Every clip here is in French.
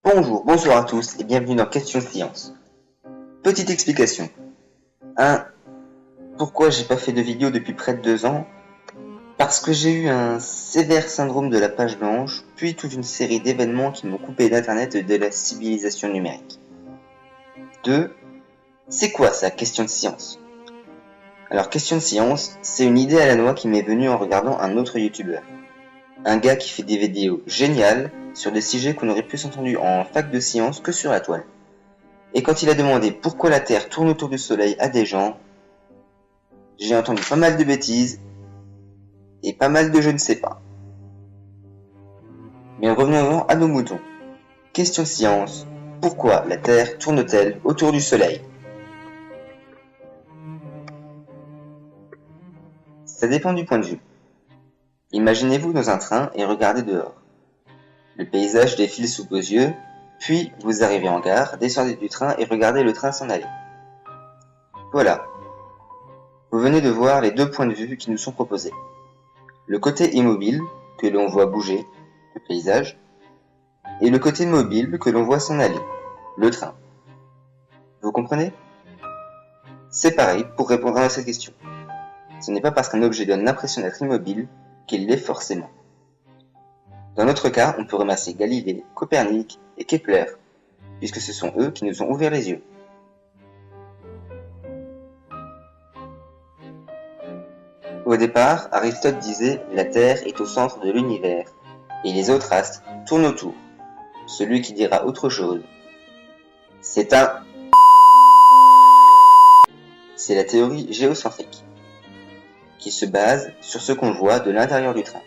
Bonjour, bonsoir à tous et bienvenue dans Question Science. Petite explication. 1. Pourquoi j'ai pas fait de vidéo depuis près de 2 ans? Parce que j'ai eu un sévère syndrome de la page blanche, puis toute une série d'événements qui m'ont coupé d'internet et de la civilisation numérique. 2. C'est quoi ça, Question de Science? Alors Question de Science, c'est une idée à la noix qui m'est venue en regardant un autre youtubeur. Un gars qui fait des vidéos géniales sur des sujets qu'on aurait plus entendus en fac de sciences que sur la toile. Et quand il a demandé pourquoi la Terre tourne autour du Soleil à des gens, j'ai entendu pas mal de bêtises et pas mal de je ne sais pas. Mais revenons à nos moutons. Question de science, pourquoi la Terre tourne-t-elle autour du Soleil? Ça dépend du point de vue. Imaginez-vous dans un train et regardez dehors. Le paysage défile sous vos yeux, puis vous arrivez en gare, descendez du train et regardez le train s'en aller. Voilà. Vous venez de voir les deux points de vue qui nous sont proposés. Le côté immobile, que l'on voit bouger, le paysage, et le côté mobile que l'on voit s'en aller, le train. Vous comprenez? C'est pareil pour répondre à cette question. Ce n'est pas parce qu'un objet donne l'impression d'être immobile qu'il l'est forcément. Dans notre cas, on peut remercier Galilée, Copernic et Kepler, puisque ce sont eux qui nous ont ouvert les yeux. Au départ, Aristote disait « La Terre est au centre de l'univers, et les autres astres tournent autour. » Celui qui dira autre chose, c'est la théorie géocentrique, qui se base sur ce qu'on voit de l'intérieur du train.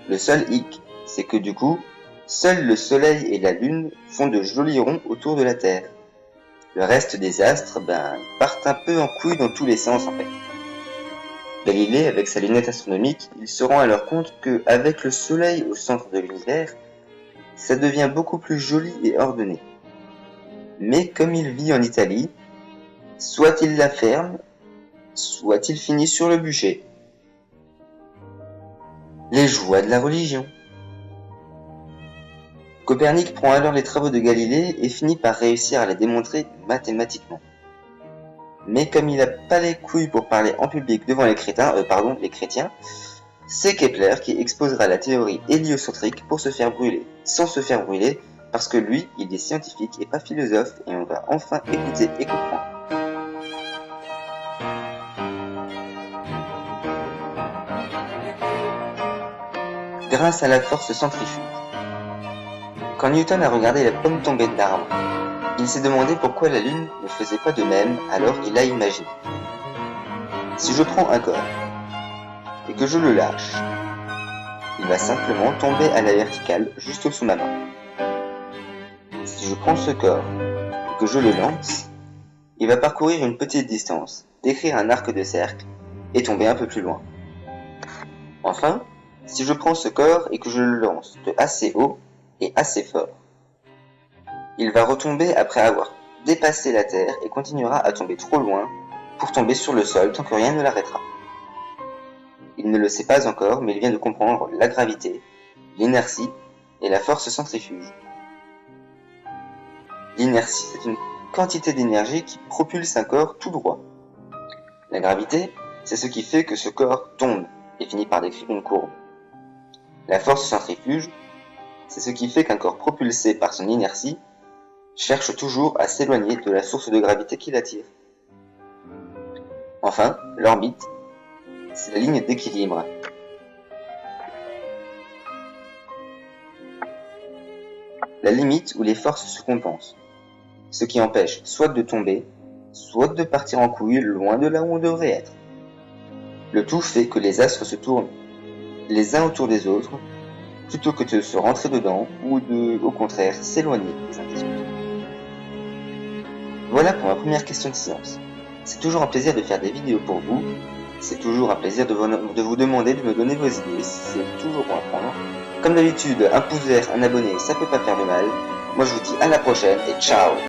Le seul hic, c'est que du coup, seuls le Soleil et la Lune font de jolis ronds autour de la Terre. Le reste des astres, partent un peu en couille dans tous les sens en fait. Galilée, avec sa lunette astronomique, il se rend alors compte que, avec le Soleil au centre de l'univers, ça devient beaucoup plus joli et ordonné. Mais comme il vit en Italie, soit il la ferme, soit il finit sur le bûcher. Les joies de la religion. Copernic prend alors les travaux de Galilée et finit par réussir à les démontrer mathématiquement. Mais comme il n'a pas les couilles pour parler en public devant les chrétiens, c'est Kepler qui exposera la théorie héliocentrique pour se faire brûler, sans se faire brûler, parce que lui, il est scientifique et pas philosophe, et on va enfin écouter et comprendre. Grâce à la force centrifuge. Quand Newton a regardé la pomme tomber de l'arbre, il s'est demandé pourquoi la Lune ne faisait pas de même, alors il a imaginé. Si je prends un corps, et que je le lâche, il va simplement tomber à la verticale juste au-dessous de ma main. Si je prends ce corps, et que je le lance, il va parcourir une petite distance, décrire un arc de cercle, et tomber un peu plus loin. Enfin, si je prends ce corps et que je le lance de assez haut et assez fort, il va retomber après avoir dépassé la Terre et continuera à tomber trop loin pour tomber sur le sol tant que rien ne l'arrêtera. Il ne le sait pas encore, mais il vient de comprendre la gravité, l'inertie et la force centrifuge. L'inertie, c'est une quantité d'énergie qui propulse un corps tout droit. La gravité, c'est ce qui fait que ce corps tombe et finit par décrire une courbe. La force centrifuge, c'est ce qui fait qu'un corps propulsé par son inertie cherche toujours à s'éloigner de la source de gravité qui l'attire. Enfin, l'orbite, c'est la ligne d'équilibre. La limite où les forces se compensent, ce qui empêche soit de tomber, soit de partir en couille loin de là où on devrait être. Le tout fait que les astres se tournent les uns autour des autres, plutôt que de se rentrer dedans, ou de, au contraire, s'éloigner les uns des autres. Voilà pour ma première question de science. C'est toujours un plaisir de faire des vidéos pour vous, c'est toujours un plaisir de vous demander de me donner vos idées, c'est toujours bon à prendre. Comme d'habitude, un pouce vert, un abonné, ça peut pas faire de mal. Moi je vous dis à la prochaine et ciao!